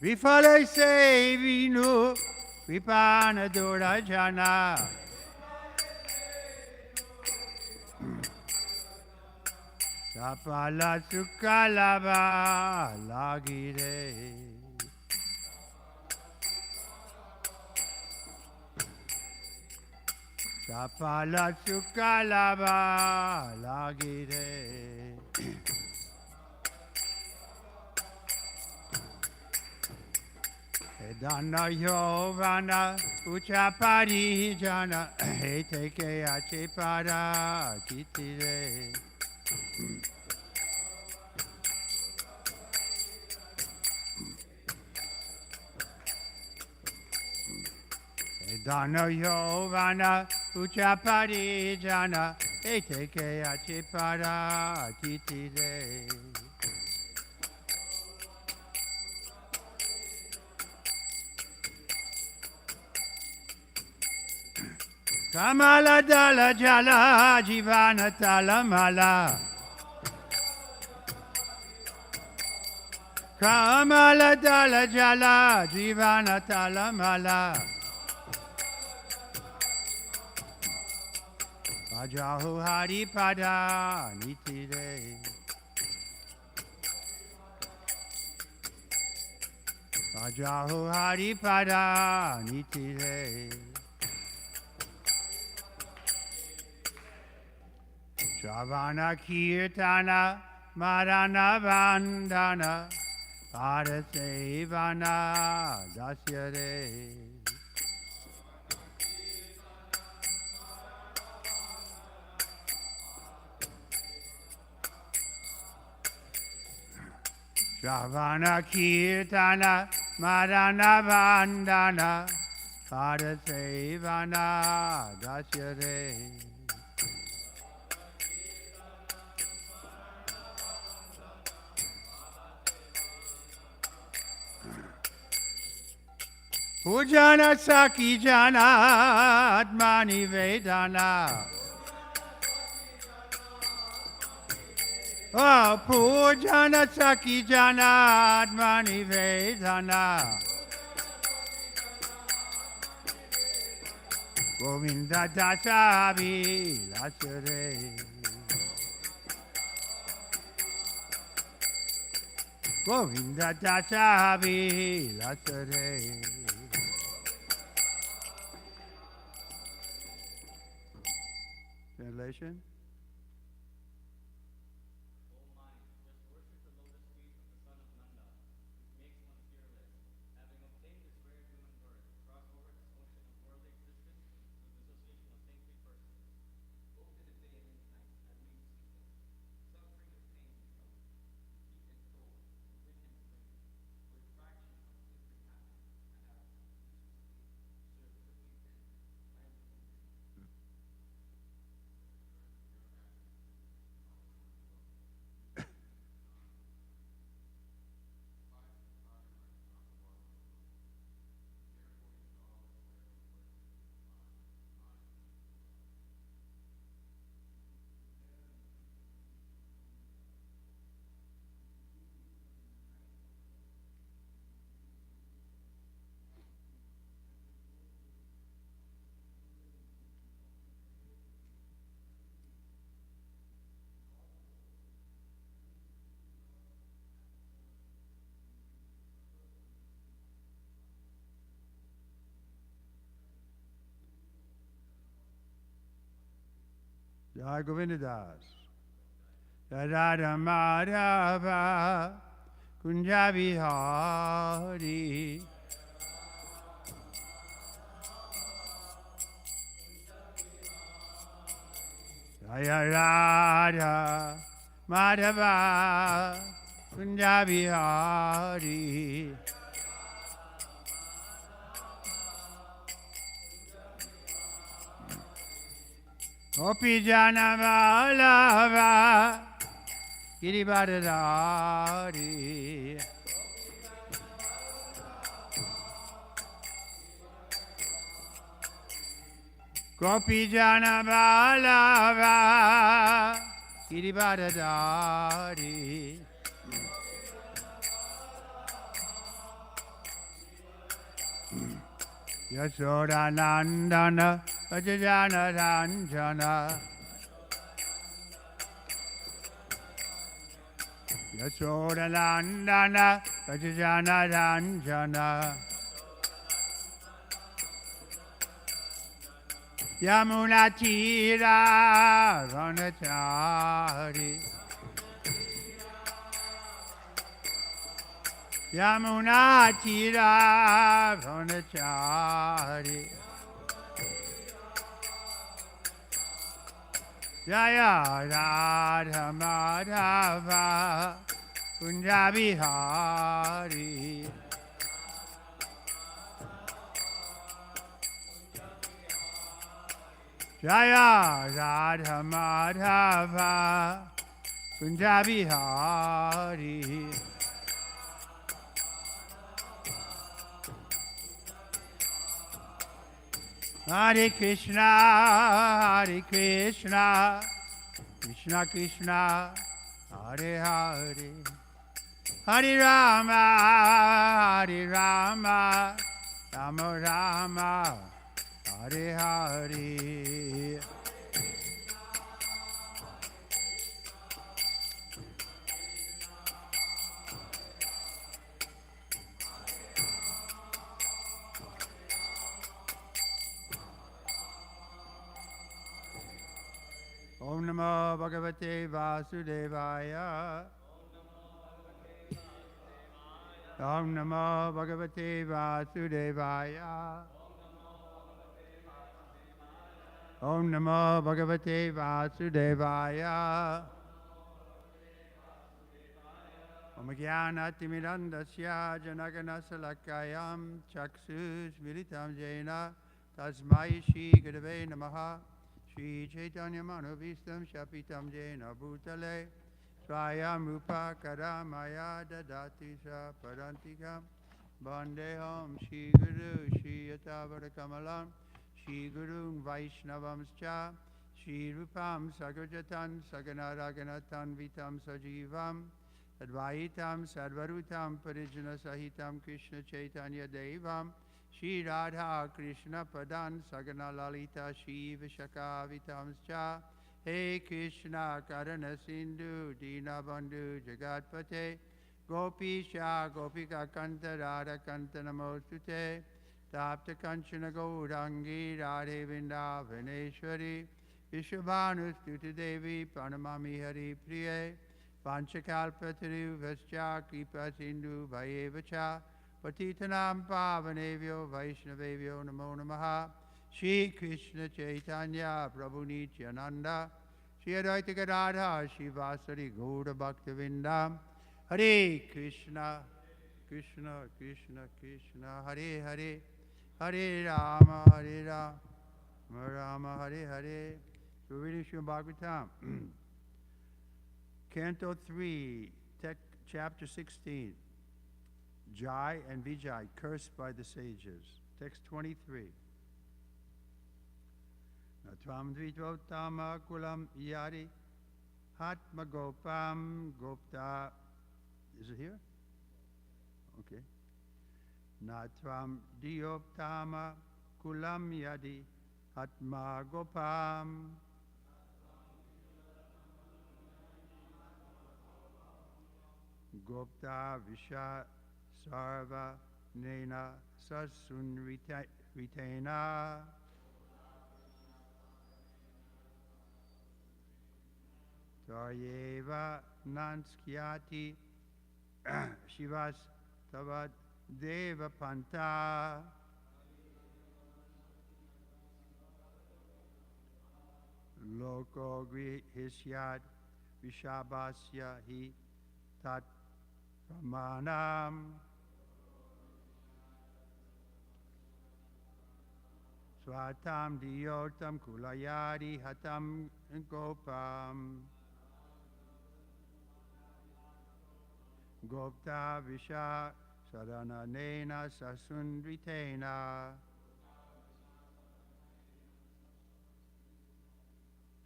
Vifale se vinu vipana dora jana. Sapala sukalava lagire. Sapala sukalava lagire. Dana Yovana Uchapari Jana Heteke Achepara Kitire Dana Yovana Uchapari Jana Heteke Achepara Kitire Kamala dala jala jivana talamala. Kamala dala jala jivana talamala. Ajahu hari pada nitire. Ajahu hari pada nitire. Shavana Kirtana Marana Vandana Parasevana Dasyare Shavana Kirtana Marana Vandana Parasevana Dasyare Pujana Saki Jana Atmani Vedana. Oh, Pujana Saki Jana Atmani Vedana. Govinda Dasa Vilasare. Govinda Dasa Vilasare. Translation? Jai Govinda Das. Radha Madhava Kunja Vihari. Jaya Radha Madhava Kunja Vihari. Gopi Jana Vallabha Girivardhari. Gopi Jana Vallabha Girivardhari. Yashoda Nandana Vajjana Ranjana. Yashoda Nandana Vajjana Ranjana. Yamuna Tira Vanachari. Yamuna Tira Vanachari. Jaya Radha Madhava Kunja Vihari. Jaya Radha Madhava Kunja Vihari. Hare Krishna, Hare Krishna, Krishna Krishna, Hare Hare, Hare Rama, Hare Rama, Rama Rama, Hare Hare. Om Namo Bhagavate Vasudevaya. Om Namo Bhagavate Vasudevaya. Om Namo Bhagavate Vasudevaya. Om Jnana Timirandasya Janagana Salakayam Chaksus Militam Jena Tasmai Shri Gurave Namaha. Shri Chaitanya Manovistam Shapitam Jena Bhutale Swayam Rupa Karamaya Dadati Sa Parantikam Bandeham Shri Guru Shri Yatavara Kamalam Shri Guru Vaishnavamscha Shri Rupam Sagrajatan Saganaraganatan Vitam Sajivam Advaitam Sarvarutam Parijana Sahitam Krishna Chaitanya Devam Shri Radha Krishna Padan Sagana Lalita Shiva Shaka Vitamscha He Krishna Karana Sindhu Dina Bandhu Jagatpate Gopisha Gopika Kanta Radha Kanta Namostute Tapta Kanchana Gaurangi Radhe Vrindavaneshwari Vishwabhanustuti Devi Pranamami Hari Priye Panchakalpataru Vascha Kripa Sindhu Bhayevacha Patitanam Pavanevyo Vaishnavevyo Namo Namaha Shri Krishna Chaitanya Prabhu Nityananda Shri Advaita Gadadhar Shivasari Gaura Bhaktivinoda Hare Krishna Krishna Krishna Krishna Hare Hare Hare Rama Hare Rama Rama Hare Hare. So we're reading Śrimad Bhāgavatam, Canto 3, Chapter 16, Jai and Vijay, cursed by the sages. Text 23. Natvam dvitotama kulam yari hatma gopam gopta. Is it here? Okay. Natvam dioptama kulam yadi hatma gopam. Gopta Visha Sarva Nena Sasun Ritena Taryeva Nanskyati Shivas Tavad Deva Panta Loko Grihisyad Vishabhasya Hi Tat Pramanam Swatam Diyotam Kulayadi Hatam Gopam Gopta Visha Sadana Nena Sasundritena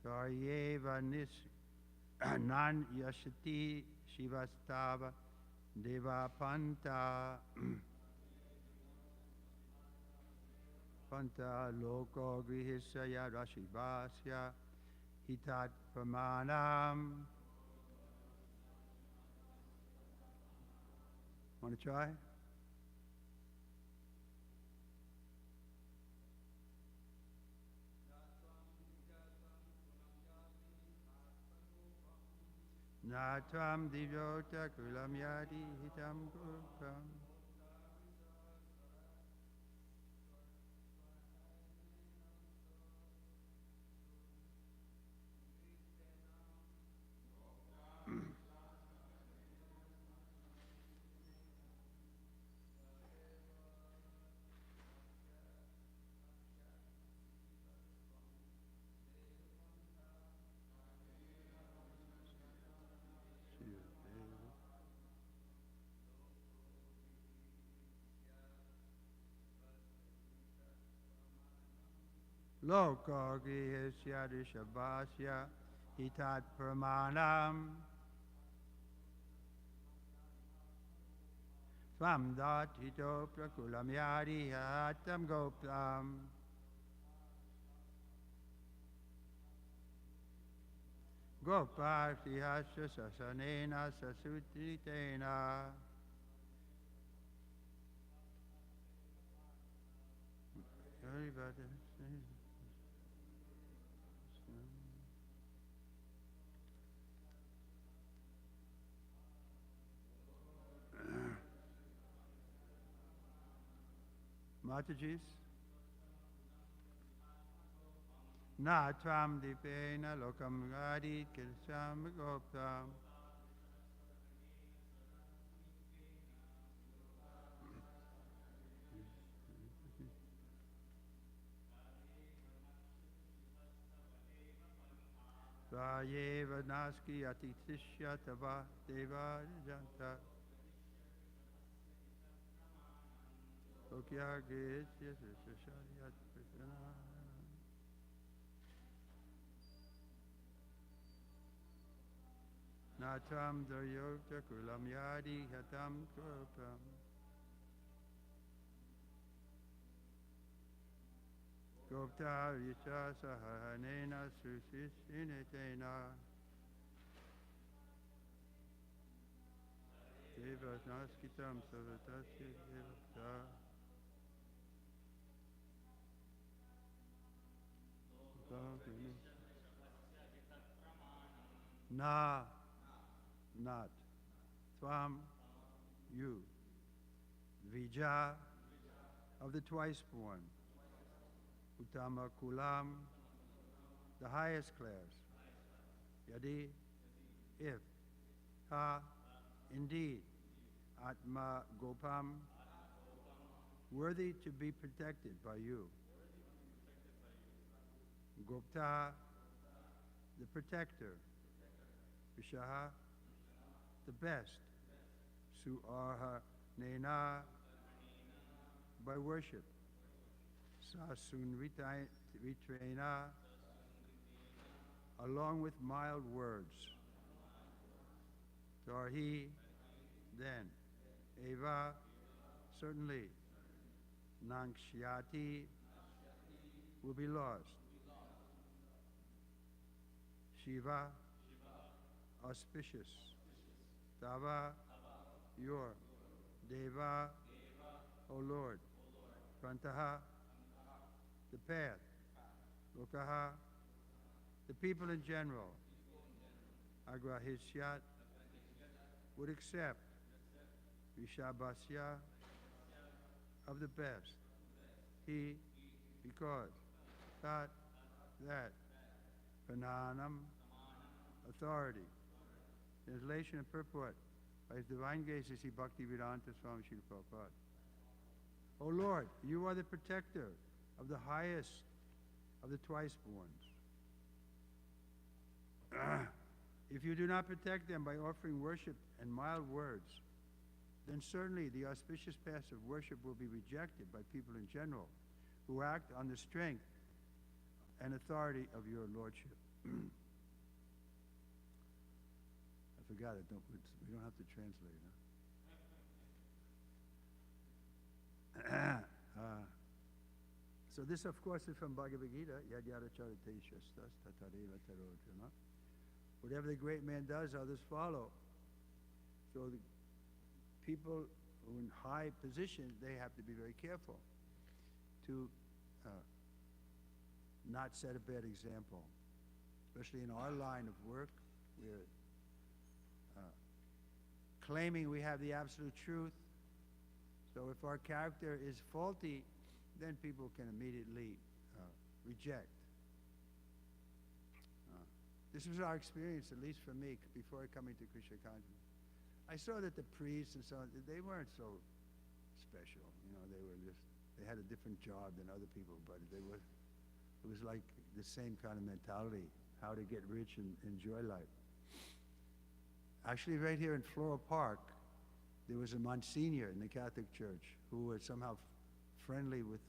Taryeva Nis Nan Yashati Shivastava Deva Panta Panta Loko Grihisya Rashivasya Hitat Pramanam. Want to try? Natvam divyota kulam yadi hitam gopam. Loko Grihisya Rishabhasya Hitat Pramanam Svam Dat Hito Prakulam Yadi Hatam Goptam Gopar Sihasya Sasanena Sasutritena Matajis Na Tvam Dipena Lokam Gadi Kilsam Goptam Vayeva Naski Atitishya Tava Deva Janta Okya Gesya Shashayat Prasana Natam Daryokta Kulam Yadi Hatam Kopam Gupta Vicha Sahanena Susishinetena Devas Naskitam Savatasya Devata Na, not. Tvam, you. Vija, of the twice born. Uttama Kulam, the highest class. Yadi, if. Ha, indeed. Atma Gopam, worthy to be protected by you. Gupta, the protector. Vishaha, the best. Su'arha Nena, by worship. Sasun Vitraina, along with mild words. Tarhi, then. Eva, certainly. Nangshyati, will be lost. Shiva, auspicious. Tava, your. Deva, O Lord. Prantaha, the path. Lokaha, the people in general. Agrahishyat, would accept. Vishabhasya, of the best. He, because. Tat, that. Prananam, authority. Translation and purport by His Divine Grace Sri Bhaktivedanta Swami Srila Prabhupada. O Lord, you are the protector of the highest of the twice-borns. If you do not protect them by offering worship and mild words, then certainly the auspicious paths of worship will be rejected by people in general who act on the strength and authority of your Lordship. I forgot it. We don't have to translate, huh? So this, of course, is from Bhagavad Gita. Whatever the great man does, others follow. So the people who are in high positions, they have to be very careful to not set a bad example. Especially in our line of work, we're claiming we have the absolute truth. So if our character is faulty, then people can immediately reject. This was our experience, at least for me, before coming to Krishna consciousness. I saw that the priests and so on, they weren't so special. You know, they had a different job than other people, but it was like the same kind of mentality, how to get rich and enjoy life. Actually, right here in Floral Park, there was a Monsignor in the Catholic Church who was somehow friendly with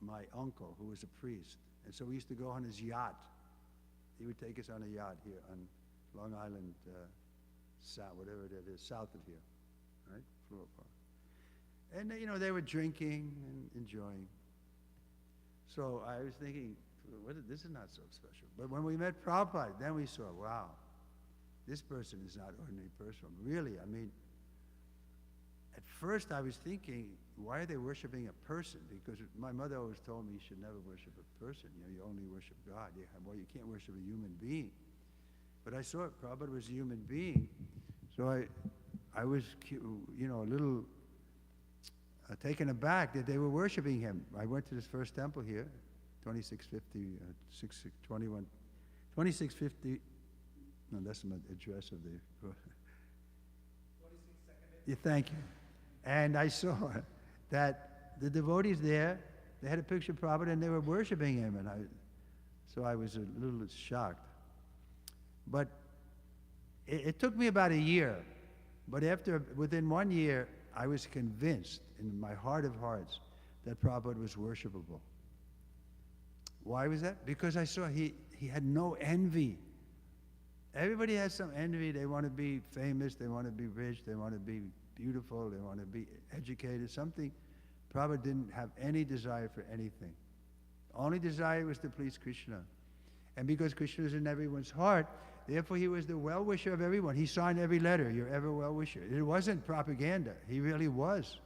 my uncle, who was a priest. And so we used to go on his yacht. He would take us on a yacht here on Long Island, whatever it is, south of here, right? Floral Park. And, you know, they were drinking and enjoying. So I was thinking, this is not so special. But when we met Prabhupada, then we saw, wow, this person is not ordinary person. Really, I mean, at first I was thinking, why are they worshiping a person? Because my mother always told me you should never worship a person. You know, you only worship God. Well, you can't worship a human being. But I saw it, Prabhupada was a human being. So I was, you know, a little taken aback that they were worshiping him. I went to this first temple here, 2650, 2650, no, that's the address of the... 26 Yeah, thank you. And I saw that the devotees there, they had a picture of Prabhupada and they were worshiping him. And so I was a little shocked. But it took me about a year. But within 1 year, I was convinced in my heart of hearts that Prabhupada was worshipable. Why was that? Because I saw he had no envy. Everybody has some envy. They want to be famous, they want to be rich, they want to be beautiful, they want to be educated, something. Prabhupada didn't have any desire for anything. Only desire was to please Krishna. And because Krishna is in everyone's heart, therefore he was the well-wisher of everyone. He signed every letter, your ever well-wisher. It wasn't propaganda. He really was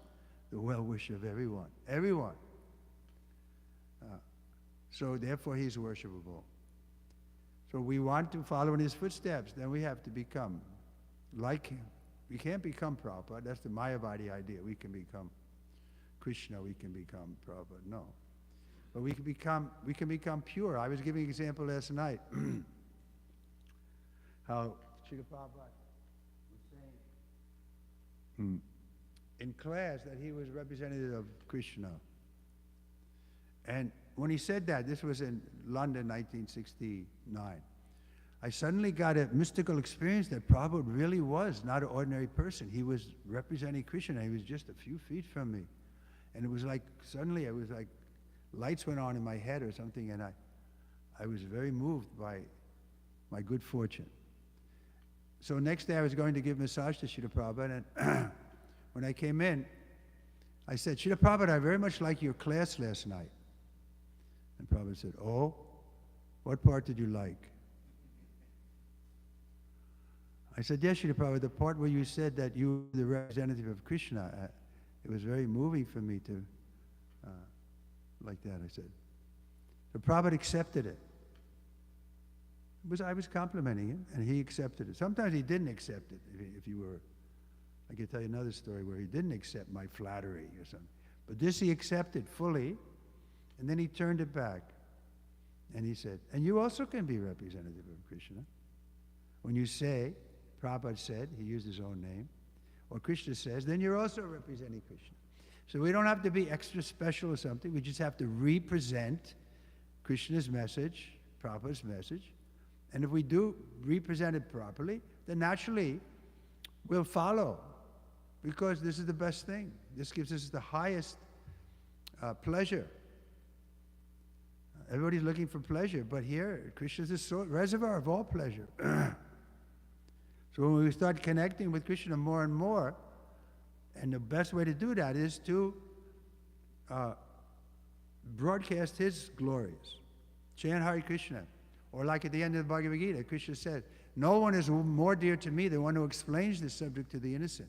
the well-wisher of everyone. Everyone. So therefore he's worshipable. So we want to follow in his footsteps, then we have to become like him. We can't become Prabhupada. That's the Mayavadi idea. We can become Krishna, we can become Prabhupada. No. But we can become pure. I was giving an example last night how Srila Prabhupada was saying in class that he was representative of Krishna. And when he said that, this was in London, 1969, I suddenly got a mystical experience that Prabhupada really was not an ordinary person. He was representing Krishna. He was just a few feet from me. And it was like, suddenly it was like lights went on in my head or something, and I was very moved by my good fortune. So next day I was going to give massage to Srila Prabhupada, and when I came in, I said, Srila Prabhupada, I very much liked your class last night. And Prabhupada said, oh, what part did you like? I said, yes, Srila Prabhupada, the part where you said that you were the representative of Krishna, it was very moving for me to, like that, I said. So Prabhupada accepted it. I was complimenting him, and he accepted it. Sometimes he didn't accept it. If you were, I could tell you another story where he didn't accept my flattery or something. But this he accepted fully, and then he turned it back. And he said, and you also can be representative of Krishna. When you say, Prabhupada said, he used his own name, or Krishna says, then you're also representing Krishna. So we don't have to be extra special or something. We just have to represent Krishna's message, Prabhupada's message. And if we do represent it properly, then naturally we'll follow, because this is the best thing. This gives us the highest pleasure. Everybody's looking for pleasure, but here, Krishna is the reservoir of all pleasure. So when we start connecting with Krishna more and more, and the best way to do that is to broadcast his glories. Chant Hare Krishna. Or like at the end of the Bhagavad Gita, Krishna said, no one is more dear to me than one who explains this subject to the innocent.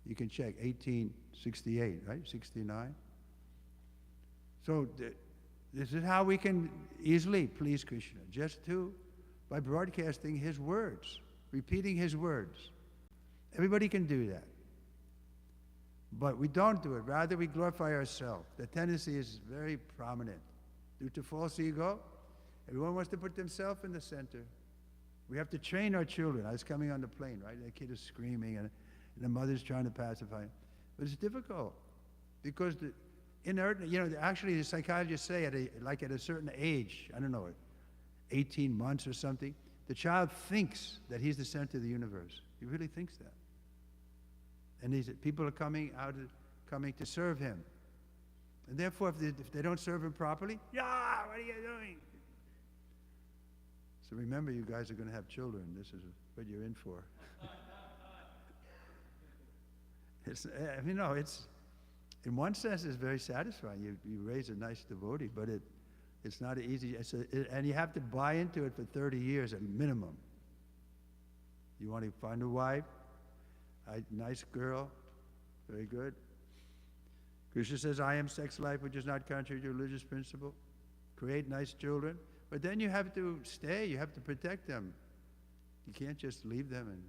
You can check, 1868, right? 69. So this is how we can easily please Krishna, just by broadcasting his words, repeating his words. Everybody can do that. But we don't do it. Rather, we glorify ourselves. The tendency is very prominent. Due to false ego, everyone wants to put themselves in the center. We have to train our children. I was coming on the plane, right? The kid is screaming, and the mother's trying to pacify him. But it's difficult, because actually the psychologists say at a certain age, I don't know, 18 months or something, the child thinks that he's the center of the universe. He really thinks that. And people are coming to serve him. And therefore, if they don't serve him properly, what are you doing? So remember, you guys are going to have children. This is what you're in for. It's in one sense, it's very satisfying. You raise a nice devotee, but it's not easy. And you have to buy into it for 30 years at minimum. You want to find a wife, nice girl, very good. Krishna says, I am sex life, which is not contrary to religious principle. Create nice children. But then you have to stay. You have to protect them. You can't just leave them. And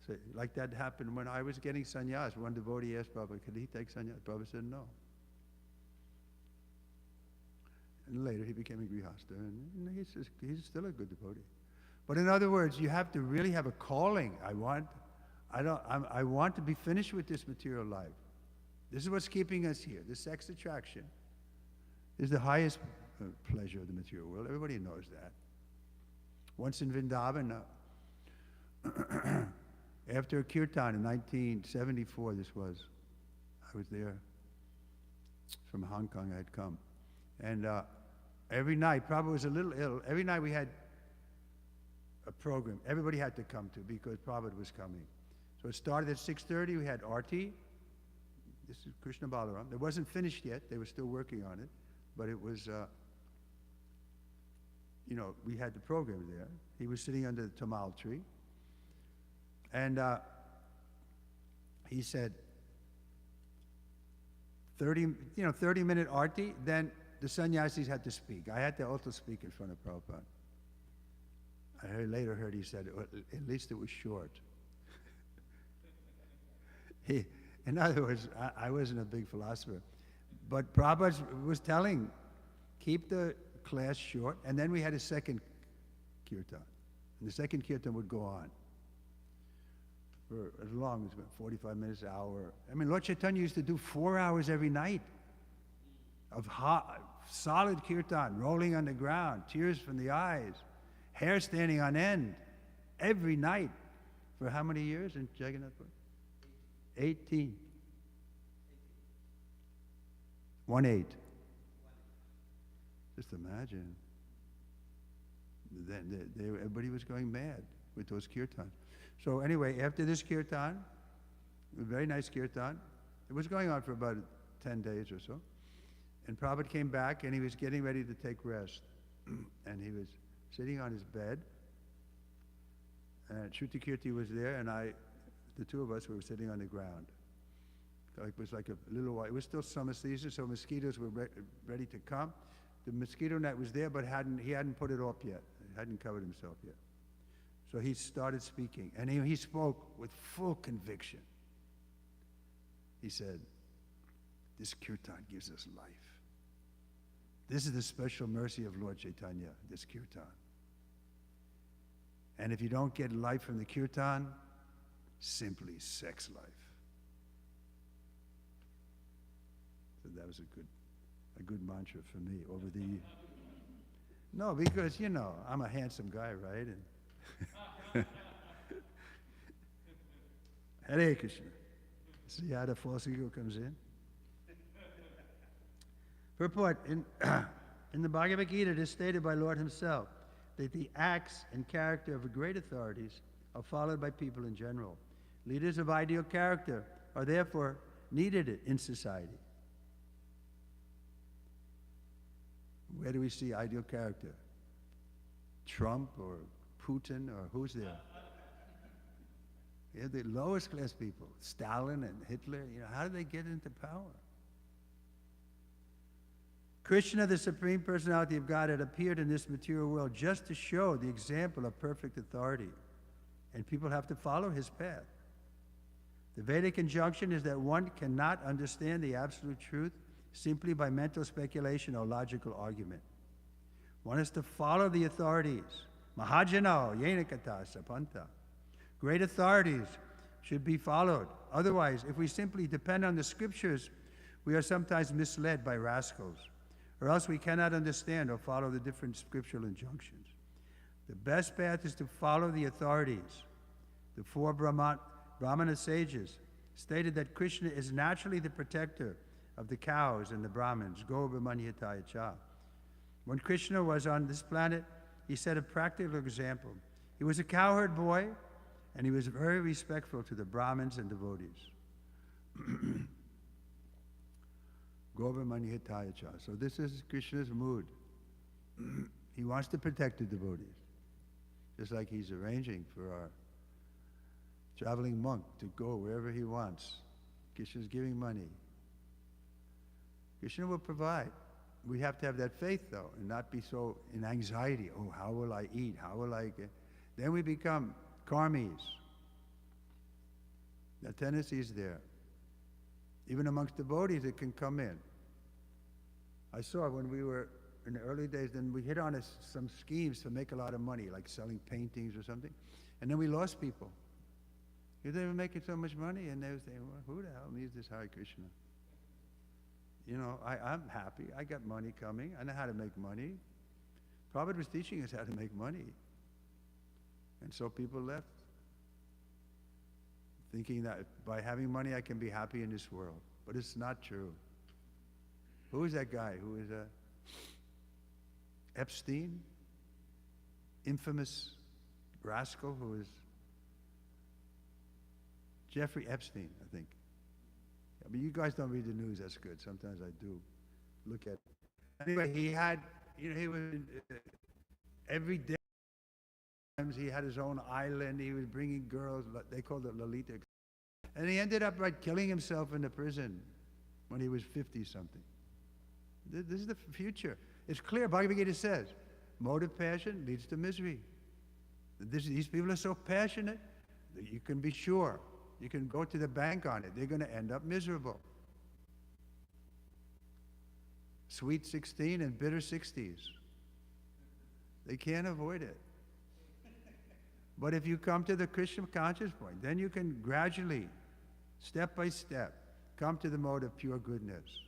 so, like that happened when I was getting sannyas. One devotee asked Prabhupada, could he take sannyas? Prabhupada said no. And later he became a grihasta, and he's still a good devotee. But in other words, you have to really have a calling. I want to be finished with this material life. This is what's keeping us here. This sex attraction is the highest pleasure of the material world. Everybody knows that. Once in Vrindavan, after a kirtan in 1974, I was there from Hong Kong. I had come. And every night, Prabhupada was a little ill. Every night we had a program. Everybody had to come to, because Prabhupada was coming. So it started at 6:30. We had Arti. This is Krishna Balaram. It wasn't finished yet. They were still working on it. but it was, we had the program there. He was sitting under the tamal tree, and he said, 30-minute arti, then the sannyasis had to speak. I had to also speak in front of Prabhupada. I later heard he said, well, at least it was short. In other words, I wasn't a big philosopher. But Prabhupada was telling, keep the class short, and then we had a second kirtan. And the second kirtan would go on for as long as 45 minutes, an hour. I mean, Lord Chaitanya used to do 4 hours every night of hot, solid kirtan, rolling on the ground, tears from the eyes, hair standing on end, every night. For how many years in Jagannath Puri? 18. 1-8. Just imagine. Then everybody was going mad with those kirtans. So anyway, after this kirtan, a very nice kirtan, it was going on for about 10 days or so, and Prabhupada came back and he was getting ready to take rest. And he was sitting on his bed, and Shruti Kirti was there, and the two of us were sitting on the ground. So it was like a little while. It was still summer season, so mosquitoes were ready to come. The mosquito net was there, but he hadn't put it up yet. He hadn't covered himself yet. So he started speaking, and he spoke with full conviction. He said, this kirtan gives us life. This is the special mercy of Lord Chaitanya, this kirtan. And if you don't get life from the kirtan, simply sex life. So that was a good mantra for me over the years. No, because, I'm a handsome guy, right? And Hare Krishna. See how the false ego comes in? Purport, in the Bhagavad Gita, it is stated by Lord himself that the acts and character of great authorities are followed by people in general. Leaders of ideal character are therefore needed in society. Where do we see ideal character? Trump or Putin or who's there? Yeah, the lowest class people, Stalin and Hitler, how did they get into power? Krishna, the Supreme Personality of God, had appeared in this material world just to show the example of perfect authority, and people have to follow his path. The Vedic injunction is that one cannot understand the absolute truth simply by mental speculation or logical argument. One has to follow the authorities. Mahajano, yenakata, sapanta. Great authorities should be followed. Otherwise, if we simply depend on the scriptures, we are sometimes misled by rascals, or else we cannot understand or follow the different scriptural injunctions. The best path is to follow the authorities. The four Brahmana sages stated that Krishna is naturally the protector of the cows and the Brahmins, Gobhamanyataya cha. When Krishna was on this planet, he set a practical example. He was a cowherd boy, and he was very respectful to the Brahmins and devotees. Gobhamanyataya cha. So this is Krishna's mood. He wants to protect the devotees, just like he's arranging for our traveling monk to go wherever he wants. Krishna's giving money. Krishna will provide. We have to have that faith, though, and not be so in anxiety. Oh, how will I eat? How will I get? Then we become karmis. That tendency is there. Even amongst devotees, it can come in. I saw when we were in the early days, then we hit on some schemes to make a lot of money, like selling paintings or something. And then we lost people. They were making so much money, and they were saying, well, who the hell needs this Hare Krishna? I'm happy. I got money coming. I know how to make money. Prabhupada was teaching us how to make money. And so people left, thinking that by having money I can be happy in this world. But it's not true. Who is that guy? Who is Epstein? Infamous rascal who is Jeffrey Epstein, I think. I mean, you guys don't read the news, that's good. Sometimes I do look at Anyway, he had, he was every day. He had his own island. He was bringing girls. They called it Lalita. And he ended up killing himself in the prison when he was 50-something. This is the future. It's clear. Bhagavad Gita says, motive passion leads to misery. These people are so passionate that you can be sure. You can go to the bank on it. They're going to end up miserable. Sweet 16 and bitter 60s. They can't avoid it. But if you come to the Krishna conscious point, then you can gradually, step by step, come to the mode of pure goodness.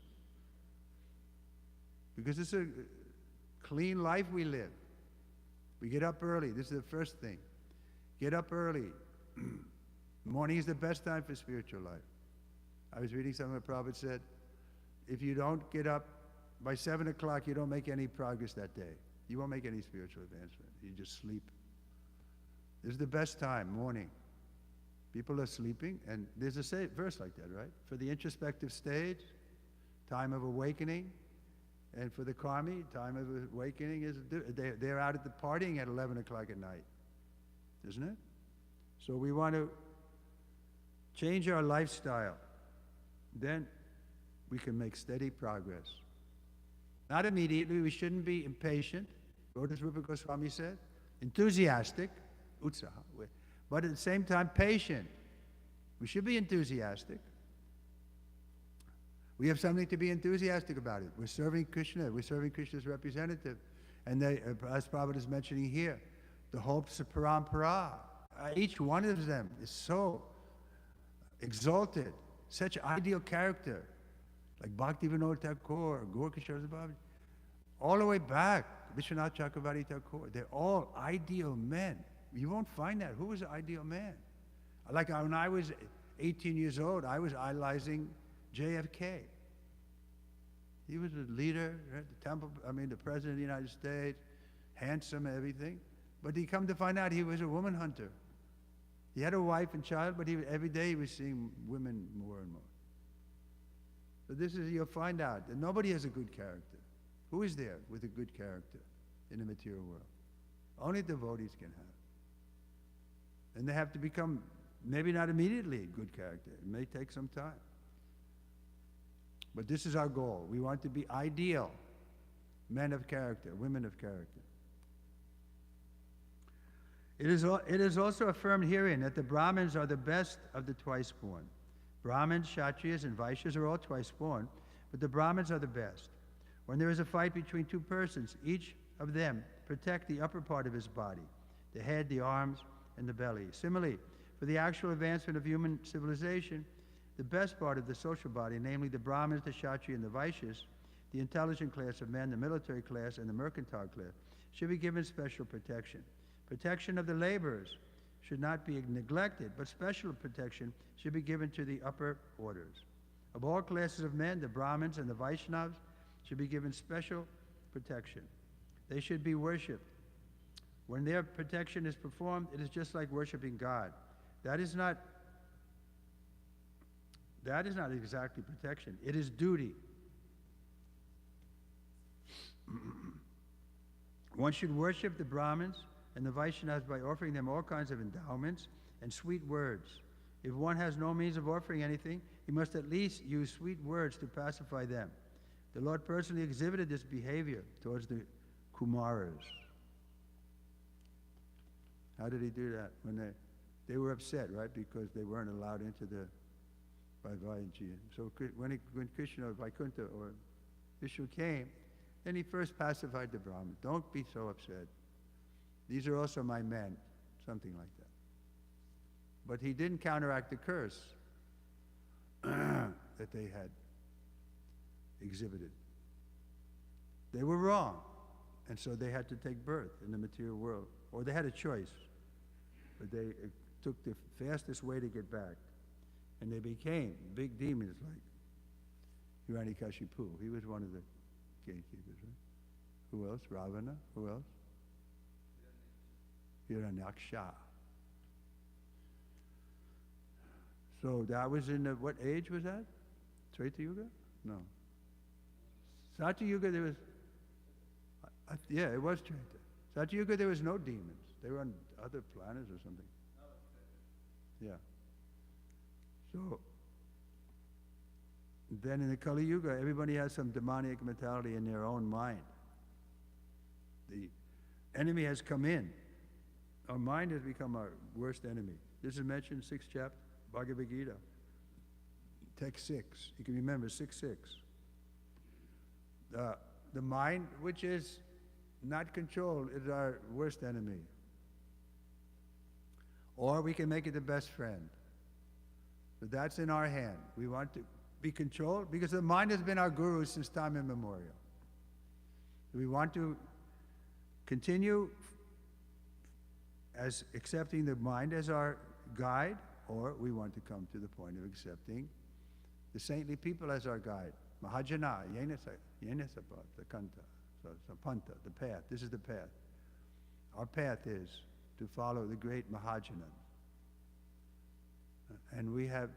Because it's a clean life we live. We get up early. This is the first thing. Get up early. Morning is the best time for spiritual life. I was reading something the Prabhupada said, if you don't get up by 7 o'clock, you don't make any progress that day. You won't make any spiritual advancement. You just sleep. This is the best time, morning. People are sleeping, and there's a verse like that, right? For the introspective stage, time of awakening, and for the karmi, time of awakening is, they're out at the partying at 11 o'clock at night, isn't it? So we want to change our lifestyle. Then we can make steady progress. Not immediately, we shouldn't be impatient. What does Rupa Goswami said? Enthusiastic, utsaha, but at the same time patient. We should be enthusiastic. We have something to be enthusiastic about it. We're serving Krishna. We're serving Krishna's representative. And as Prabhupada is mentioning here, the hopes of parampara. Each one of them is so exalted, such ideal character, like Bhaktivinoda Thakur, Gaurkishore Babaji, all the way back, Vishwanath Chakravarti Thakur. They're all ideal men. You won't find that. Who was an ideal man? Like when I was 18 years old, I was idolizing JFK. He was a leader at the President of the United States, handsome, everything. But he come to find out he was a woman hunter. He had a wife and child, but every day he was seeing women more and more. So you'll find out that nobody has a good character. Who is there with a good character in the material world? Only devotees can have. And they have to become, maybe not immediately, a good character. It may take some time. But this is our goal. We want to be ideal men of character, women of character. It is also affirmed herein that the Brahmins are the best of the twice born. Brahmins, Kshatriyas, and Vaishyas are all twice born, but the Brahmins are the best. When there is a fight between two persons, each of them protect the upper part of his body, the head, the arms, and the belly. Similarly, for the actual advancement of human civilization, the best part of the social body, namely the Brahmins, the Kshatriyas, and the Vaishyas, the intelligent class of men, the military class, and the mercantile class, should be given special protection. Protection of the laborers should not be neglected, but special protection should be given to the upper orders. Of all classes of men, the Brahmins and the Vaishnavas should be given special protection. They should be worshipped. When their protection is performed, it is just like worshiping God. That is not exactly protection. It is duty. One should worship the Brahmins and the Vaishnavas by offering them all kinds of endowments and sweet words. If one has no means of offering anything, he must at least use sweet words to pacify them. The Lord personally exhibited this behavior towards the Kumaras. How did he do that? When they were upset, right? Because they weren't allowed into the Vaivayiji. So when Krishna or Vaikuntha or Vishnu came, then he first pacified the Brahmins. Don't be so upset. These are also my men, something like that. But he didn't counteract the curse that they had exhibited. They were wrong, and so they had to take birth in the material world, or they had a choice, but they took the fastest way to get back, and they became big demons like Hiranyakashipu. He was one of the gatekeepers, right? Who else? Ravana. Who else? Hiranyaksha. So that was in the, what age was that? Treta Yuga? No. Satya Yuga, there was Yeah, it was Treta. Satyuga, there was no demons. They were on other planets or something. Yeah. So, then in the Kali Yuga, everybody has some demoniac mentality in their own mind. The enemy has come in. Our mind has become our worst enemy. This is mentioned 6th chapter, Bhagavad Gita. Text 6. You can remember 6:6. The mind, which is not controlled, is our worst enemy. Or we can make it the best friend. But that's in our hand. We want to be controlled because the mind has been our guru since time immemorial. We want to continue as accepting the mind as our guide, or we want to come to the point of accepting the saintly people as our guide. Mahajana, yenasapata, kanta, panta, the path. This is the path. Our path is to follow the great Mahajanas. And we have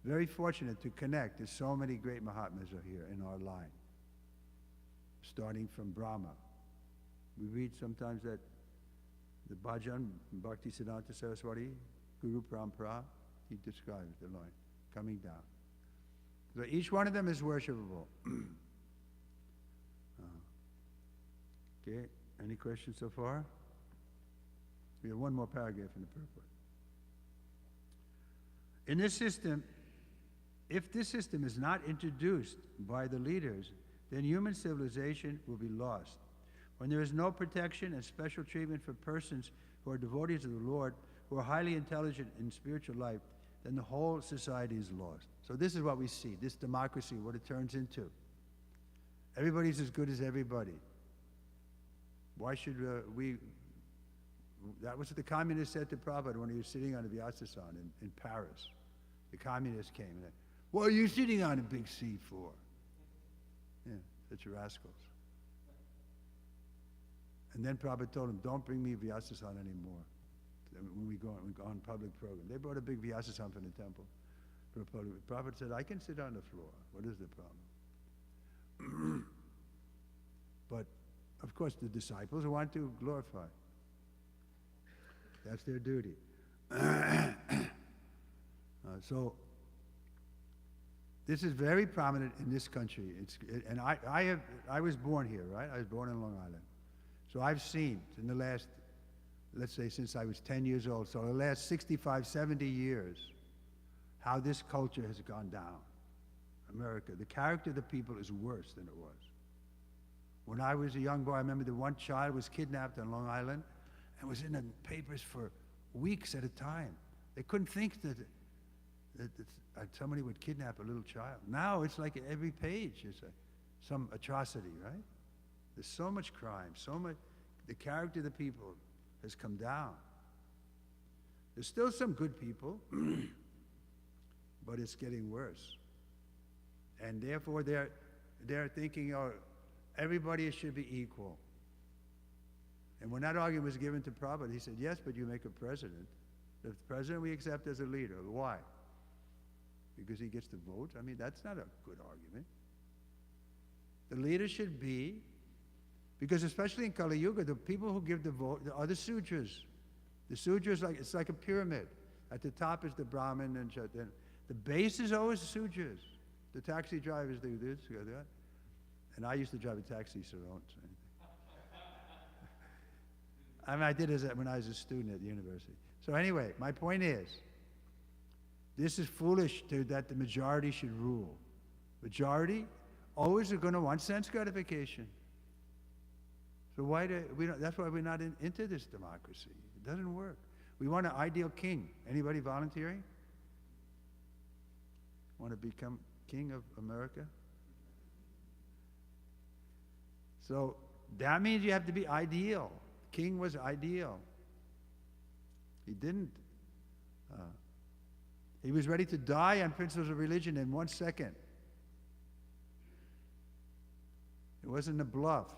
very fortunate to connect. There's so many great Mahatmas are here in our line, starting from Brahma. We read sometimes that the bhajan, Bhakti Siddhanta Saraswati, Guru Parampara, he describes the line coming down. So each one of them is worshipable. Okay, any questions so far? We have one more paragraph in the purport. In this system, if this system is not introduced by the leaders, then human civilization will be lost. When there is no protection and special treatment for persons who are devotees of the Lord, who are highly intelligent in spiritual life, then the whole society is lost. So this is what we see, this democracy, what it turns into. Everybody's as good as everybody. Why should we... That was what the communists said to Prabhupada when he was sitting on a Vyasasana in Paris. The communists came and said, "What are you sitting on a big seat for?" Yeah, such rascals. And then Prabhupada told him, "Don't bring me Vyasasana anymore when we go on public program." They brought a big Vyasasana from the temple. Prabhupada said, "I can sit on the floor. What is the problem?" But, of course, the disciples want to glorify. That's their duty. So this is very prominent in this country. And I was born here, right? I was born in Long Island. So I've seen in the last, let's say since I was 10 years old, so the last 65, 70 years, how this culture has gone down. America, the character of the people is worse than it was. When I was a young boy, I remember the one child was kidnapped on Long Island and was in the papers for weeks at a time. They couldn't think that somebody would kidnap a little child. Now it's like every page is some atrocity, right? There's so much crime, so much. The character of the people has come down. There's still some good people, but it's getting worse. And therefore they're thinking, oh, everybody should be equal. And when that argument was given to Prabhupada, he said, yes, but you make a president. The president we accept as a leader. Why? Because he gets the vote? I mean, that's not a good argument. The leader should be, because especially in Kali Yuga, the people who give the vote are the Sudras. The Sudras, it's like a pyramid. At the top is the Brahmin, and the base is always the Sudras. The taxi drivers do this, do that. And I used to drive a taxi, so don't say anything. I mean, I did it when I was a student at the university. So anyway, my point is, this is foolish that the majority should rule. Majority always are going to want sense gratification. So that's why we're not into this democracy. It doesn't work. We want an ideal king. Anybody volunteering? Want to become king of America? So that means you have to be ideal. King was ideal. He didn't. He was ready to die on principles of religion in 1 second. It wasn't a bluff.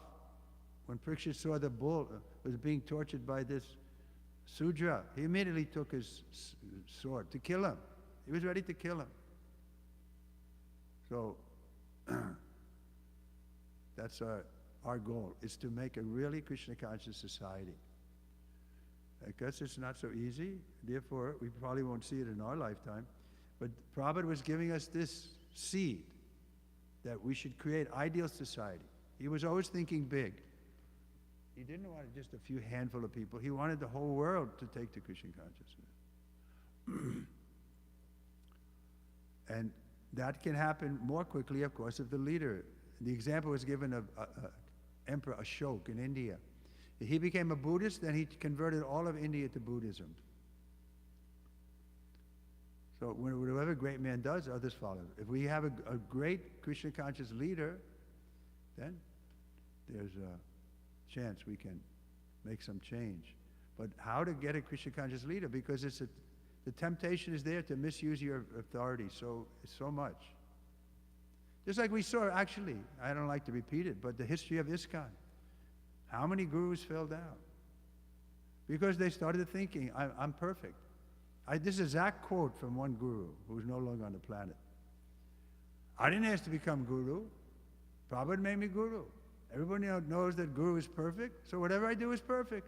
When Parikshit saw the bull was being tortured by this Sudra, he immediately took his sword to kill him. He was ready to kill him. So that's our goal, is to make a really Krishna conscious society. I guess it's not so easy, therefore we probably won't see it in our lifetime, but Prabhupada was giving us this seed that we should create ideal society. He was always thinking big. He didn't want just a few handful of people. He wanted the whole world to take to Krishna consciousness. And that can happen more quickly, of course, if the leader. The example was given of Emperor Ashoka in India. He became a Buddhist, then he converted all of India to Buddhism. So whatever great man does, others follow. If we have a great Krishna conscious leader, then there's a chance we can make some change. But how to get a Krishna conscious leader? Because the temptation is there to misuse your authority so much. Just like we saw, actually, I don't like to repeat it, but the history of ISKCON. How many gurus fell down? Because they started thinking, I'm perfect. This is an exact quote from one guru who's no longer on the planet. I didn't ask to become guru. Prabhupada made me guru. Everybody knows that guru is perfect, so whatever I do is perfect.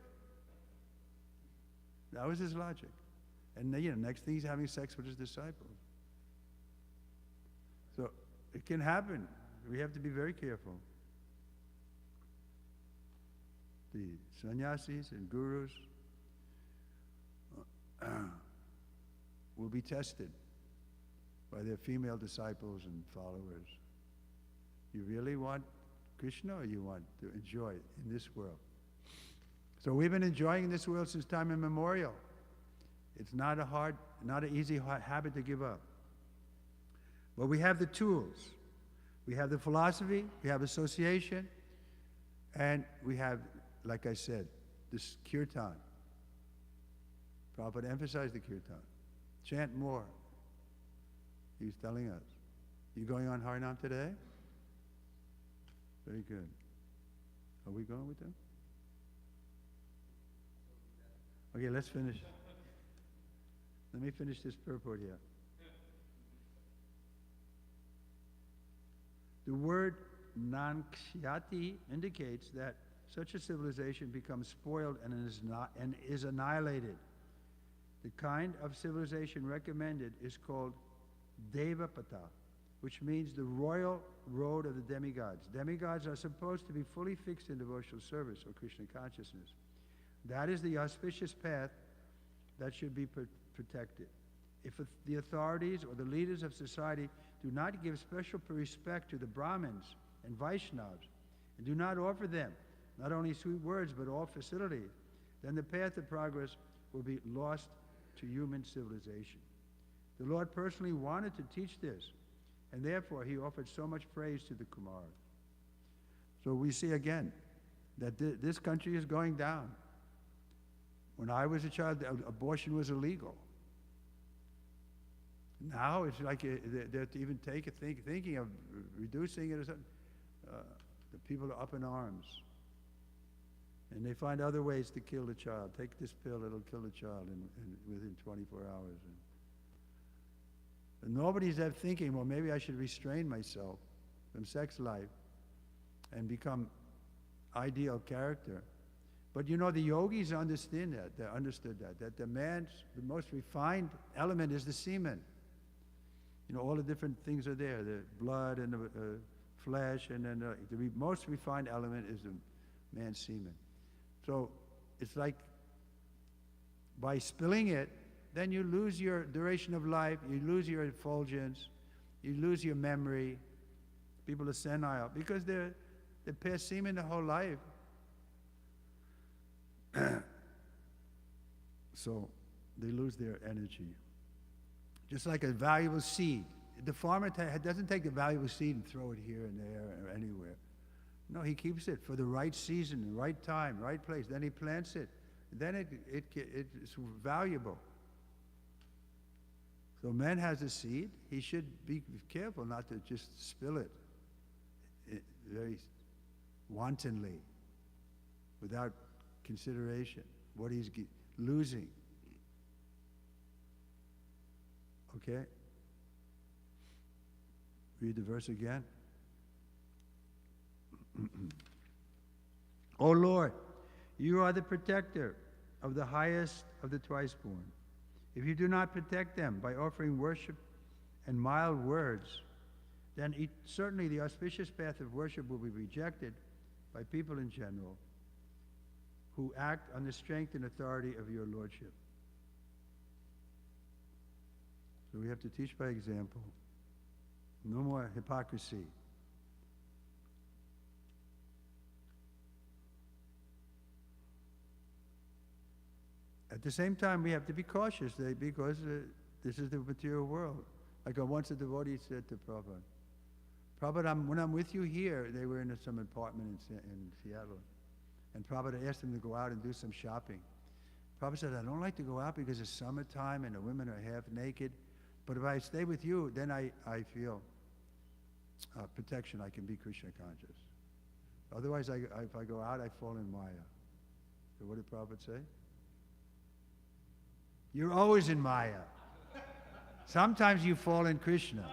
That was his logic. And next thing he's having sex with his disciples. So it can happen. We have to be very careful. The sannyasis and gurus will be tested by their female disciples and followers. You really want Krishna, or you want to enjoy it in this world? So we've been enjoying this world since time immemorial. It's not an easy habit to give up. But we have the tools. We have the philosophy, we have association, and we have, like I said, this kirtan. Prabhupada emphasized the kirtan. Chant more. He's telling us. You going on Harinam today? Very good. Are we going with them? Okay, let's finish. Let me finish this purport here. The word nanksyati indicates that such a civilization becomes spoiled and is annihilated. The kind of civilization recommended is called Devapata, which means the royal road of the demigods. Demigods are supposed to be fully fixed in devotional service or Krishna consciousness. That is the auspicious path that should be protected. If the authorities or the leaders of society do not give special respect to the Brahmins and Vaishnavas, and do not offer them not only sweet words but all facilities, then the path of progress will be lost to human civilization. The Lord personally wanted to teach this, and therefore he offered so much praise to the Kumaras. So we see again that this country is going down. When I was a child, abortion was illegal. Now it's like they're even thinking of reducing it or something. The people are up in arms. And they find other ways to kill the child. Take this pill, it'll kill the child within 24 hours. And nobody's ever thinking, well, maybe I should restrain myself from sex life and become ideal character. But the yogis understood that the most refined element is the semen. All the different things are there, the blood and the flesh, and then the most refined element is the man's semen. So it's like by spilling it, then you lose your duration of life, you lose your effulgence, you lose your memory. People are senile because they pass semen the whole life. So they lose their energy. Just like a valuable seed. The farmer doesn't take the valuable seed and throw it here and there or anywhere. No, he keeps it for the right season, the right time, right place. Then he plants it. Then it's valuable. So man has a seed. He should be careful not to just spill it very wantonly, without consideration, what he's losing. Okay? Read the verse again. O Lord, you are the protector of the highest of the twice-born. If you do not protect them by offering worship and mild words, then certainly the auspicious path of worship will be rejected by people in general who act on the strength and authority of your lordship. So we have to teach by example. No more hypocrisy. At the same time, we have to be cautious because this is the material world. Like once a devotee said to Prabhupada, Prabhupada, when I'm with you here, they were in some apartment in Seattle, and Prabhupada asked them to go out and do some shopping. Prabhupada said, I don't like to go out because it's summertime and the women are half naked, but if I stay with you, then I feel protection. I can be Krishna conscious. Otherwise, if I go out, I fall in Maya. So what did Prabhupada say? You're always in Maya. Sometimes you fall in Krishna.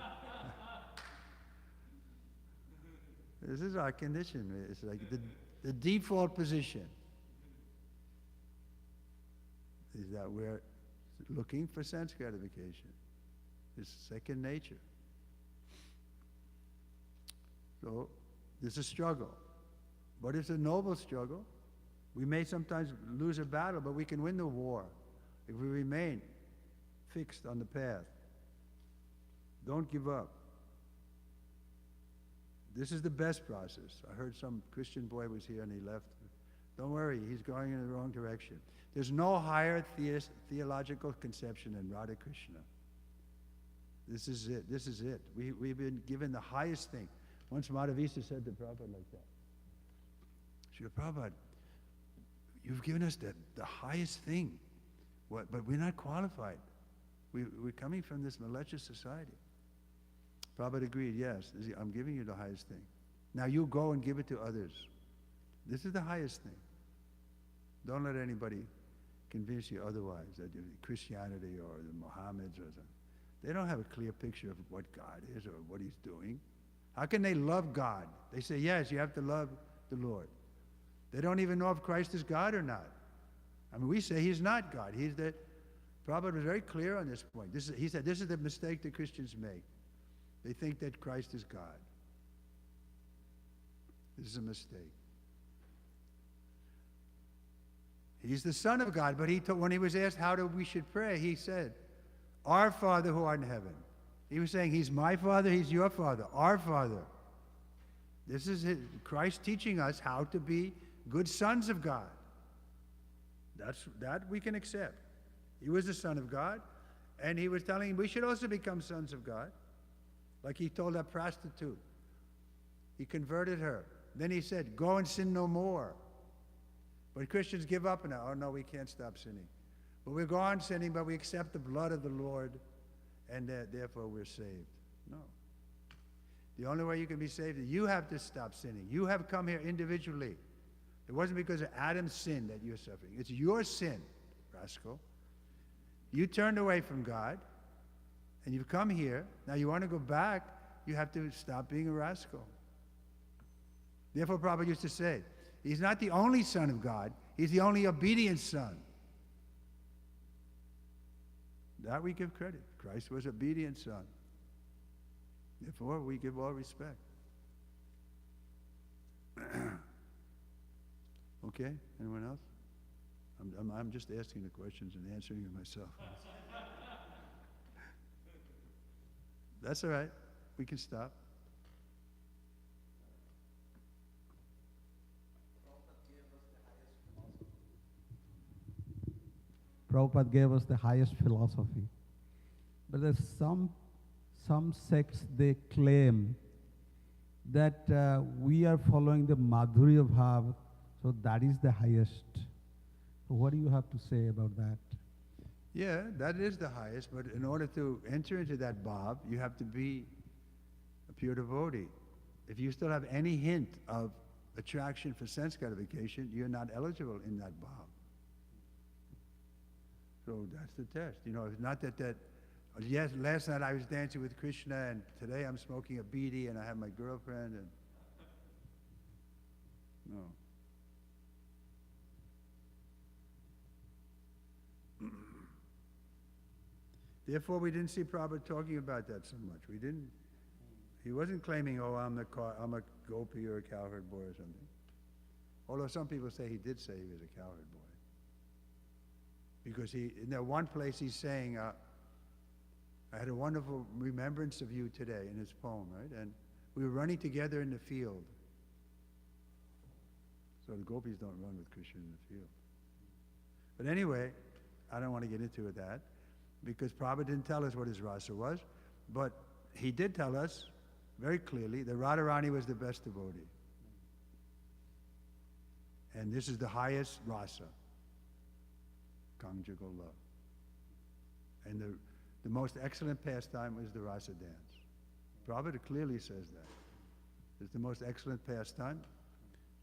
This is our condition. It's like the default position is that we're looking for sense gratification. It's second nature. So there's a struggle. But it's a noble struggle. We may sometimes lose a battle, but we can win the war if we remain fixed on the path. Don't give up. This is the best process. I heard some Christian boy was here and he left. Don't worry, he's going in the wrong direction. There's no higher theological conception than Radha Krishna. This is it. This is it. We've been given the highest thing. Once Madhavisa said to Prabhupada like that, Srila Prabhupada, you've given us the highest thing, but we're not qualified. We're coming from this malicious society. Prabhupada agreed, yes, I'm giving you the highest thing. Now you go and give it to others. This is the highest thing. Don't let anybody convince you otherwise, that Christianity or the Mohammeds or something. They don't have a clear picture of what God is or what he's doing. How can they love God? They say, yes, you have to love the Lord. They don't even know if Christ is God or not. I mean, we say he's not God. Prabhupada was very clear on this point. He said, this is the mistake that Christians make. They think that Christ is God. This is a mistake. He's the Son of God, but when he was asked how we should pray, he said, Our Father who art in heaven. He was saying, he's my Father, he's your Father, our Father. This is Christ teaching us how to be good sons of God. That we can accept. He was the Son of God, and he was telling we should also become sons of God. Like he told that prostitute. He converted her. Then he said, go and sin no more. But Christians give up now. Oh no, we can't stop sinning. But we go on sinning, but we accept the blood of the Lord, and therefore we're saved. No. The only way you can be saved is you have to stop sinning. You have come here individually. It wasn't because of Adam's sin that you're suffering. It's your sin, rascal. You turned away from God, and you've come here. Now you want to go back, you have to stop being a rascal. Therefore, Prabhupada used to say, he's not the only Son of God, he's the only obedient Son. That we give credit. Christ was obedient Son. Therefore, we give all respect. Okay, anyone else? I'm just asking the questions and answering them myself. That's all right. We can stop. Prabhupada gave us the highest philosophy. But there's some sects, they claim that we are following the Madhurya Bhav, so that is the highest. So what do you have to say about that? Yeah, that is the highest, but in order to enter into that bhav, you have to be a pure devotee. If you still have any hint of attraction for sense gratification, you're not eligible in that bhav. So that's the test. You know, it's not that yes, last night I was dancing with Krishna and today I'm smoking a beedi and I have my girlfriend and no. Therefore, we didn't see Prabhupada talking about that so much. We didn't. He wasn't claiming, oh, I'm a gopi or a cowherd boy or something. Although some people say he did say he was a cowherd boy. Because in that one place he's saying, I had a wonderful remembrance of you today, in his poem, right? And we were running together in the field. So the gopis don't run with Krishna in the field. But anyway, I don't want to get into that, because Prabhupada didn't tell us what his rasa was, but he did tell us very clearly that Radharani was the best devotee. And this is the highest rasa, conjugal love. And the most excellent pastime is the rasa dance. Prabhupada clearly says that. It's the most excellent pastime,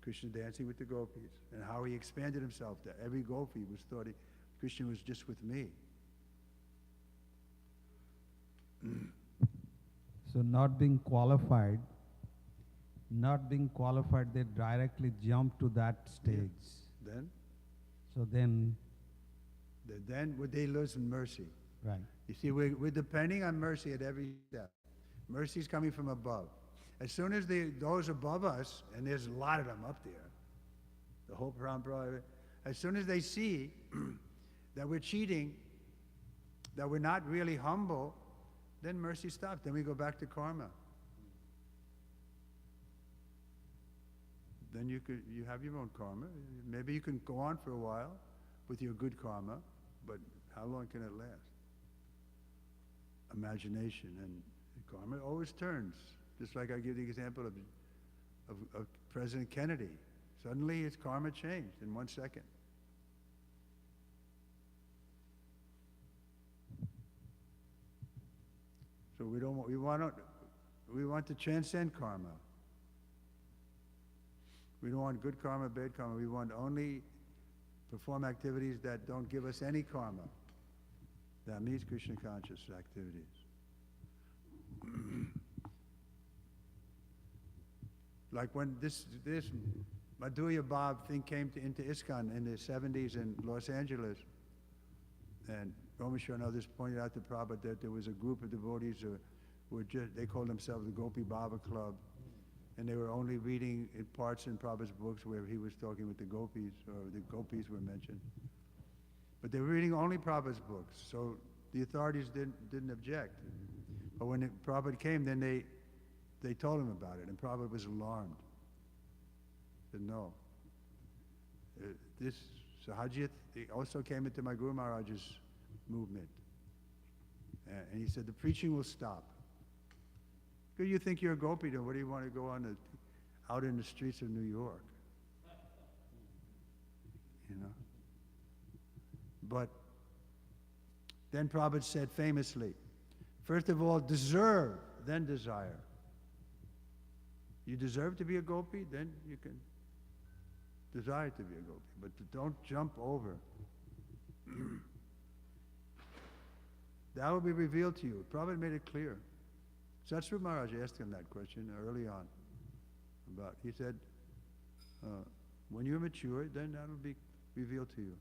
Krishna dancing with the gopis, and how he expanded himself that every gopi was thought Krishna was just with me. So not being qualified, they directly jump to that stage. Yeah. Then would they lose in mercy? Right. You see, we're depending on mercy at every step. Mercy is coming from above. As soon as those above us, and there's a lot of them up there, the whole parampara, as soon as they see that we're cheating, that we're not really humble, then mercy stops. Then we go back to karma. Then you have your own karma. Maybe you can go on for a while with your good karma, but how long can it last? Imagination and karma always turns. Just like I give the example of President Kennedy. Suddenly his karma changed in 1 second. So we want to transcend karma. We don't want good karma, bad karma. We want only perform activities that don't give us any karma. That means Krishna conscious activities. Like when this Madhurya Bhav thing came into ISKCON in the 70s in Los Angeles, and Rameshwar and others pointed out to Prabhupada that there was a group of devotees they called themselves the Gopi Baba Club, and they were only reading in parts in Prabhupada's books where he was talking with the gopis, or the gopis were mentioned. But they were reading only Prabhupada's books, so the authorities didn't object. But when Prabhupada came, then they told him about it, and Prabhupada was alarmed. He said, no. This Sahajit also came into my Guru Maharaj's movement. And he said, the preaching will stop. Because you think you're a gopi, then what do you want to go out in the streets of New York? You know? But then Prabhupada said famously, first of all, deserve, then desire. You deserve to be a gopi, then you can desire to be a gopi. But don't jump over. That will be revealed to you. Prabhupada made it clear. Satsrup Maharaj asked him that question early on. He said, when you're mature, then that will be revealed to you.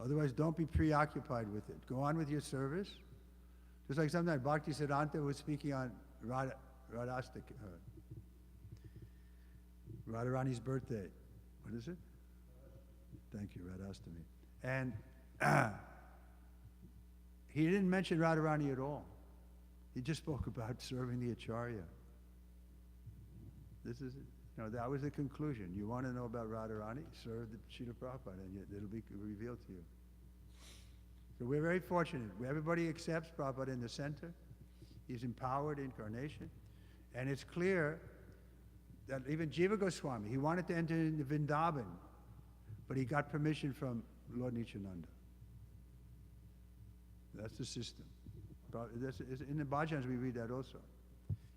Otherwise, don't be preoccupied with it. Go on with your service. Just like sometimes Bhakti Siddhanta was speaking on Radharani's birthday. What is it? Thank you, Radhastami. And he didn't mention Radharani at all. He just spoke about serving the Acharya. That was the conclusion. You want to know about Radharani? Serve the Srila Prabhupada, and it'll be revealed to you. So we're very fortunate. Everybody accepts Prabhupada in the center. He's empowered incarnation. And it's clear that even Jiva Goswami, he wanted to enter into Vrindavan, but he got permission from Lord Nityananda. That's the system. In the bhajans we read that also.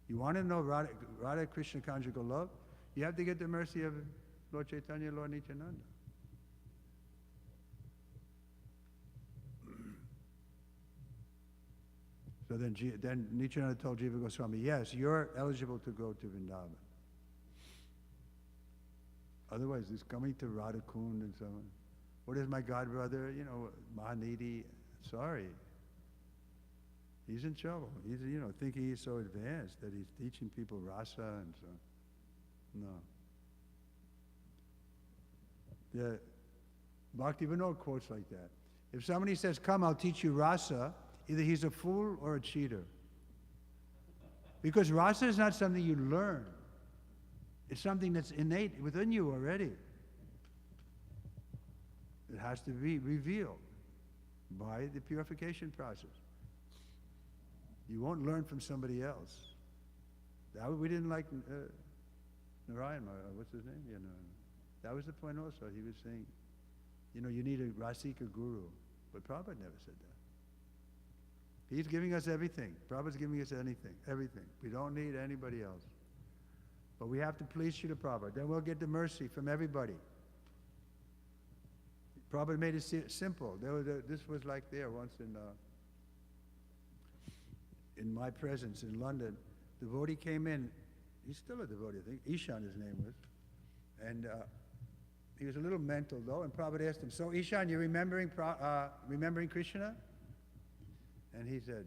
You want to know Radha Krishna conjugal love? You have to get the mercy of Lord Chaitanya, Lord Nityananda. So then Nityananda told Jiva Goswami, yes, you're eligible to go to Vrindavan. Otherwise, it's coming to Radha Kund and so on. What is my god brother? You know, Mahanidi. Sorry. He's in trouble. He's, you know, thinking he's so advanced that he's teaching people rasa and so. No. The Bhaktivinoda quotes like that. If somebody says, come, I'll teach you rasa, either he's a fool or a cheater. Because rasa is not something you learn. It's something that's innate within you already. It has to be revealed by the purification process. You won't learn from somebody else. We didn't like Narayan, what's his name? Yeah, no. That was the point also. He was saying, you know, you need a Rasika guru. But Prabhupada never said that. He's giving us everything. Prabhupada's giving us everything. We don't need anybody else. But we have to please Srila Prabhupada. Then we'll get the mercy from everybody. Prabhupada made it simple. This was like there once in my presence in London. The devotee came in. He's still a devotee, I think. Ishan, his name was. And he was a little mental, though. And Prabhupada asked him, so Ishan, you remembering Krishna? And he said,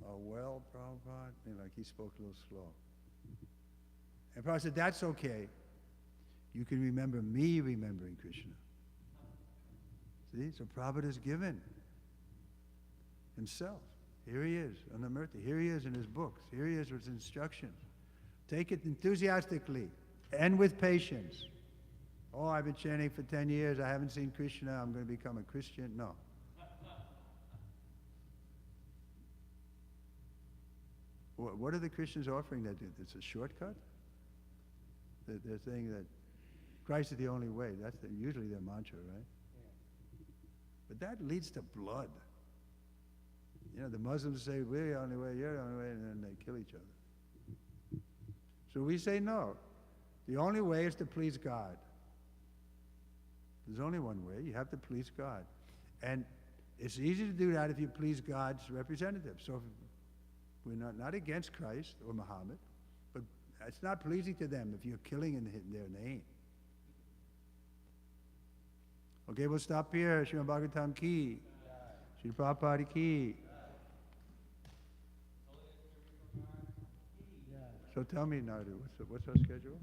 oh, well, Prabhupada. And like he spoke a little slow. And Prabhupada said, that's okay. You can remember me remembering Krishna. See, so Prabhupada is given himself. Here he is on the Murti. Here he is in his books. Here he is with his instructions. Take it enthusiastically and with patience. Oh, I've been chanting for 10 years. I haven't seen Krishna. I'm going to become a Christian. No. What are the Christians offering that? It's a shortcut? They're saying that Christ is the only way. That's usually their mantra, right? But that leads to blood. You know, the Muslims say, we're the only way, you're the only way, and then they kill each other. So we say no. The only way is to please God. There's only one way. You have to please God. And it's easy to do that if you please God's representative. So if we're not against Christ or Muhammad, but it's not pleasing to them if you're killing in their name. Okay, we'll stop here. Śrimad Bhāgavatam ki. Srila Prabhupada ki. So tell me, Nadu, what's our schedule?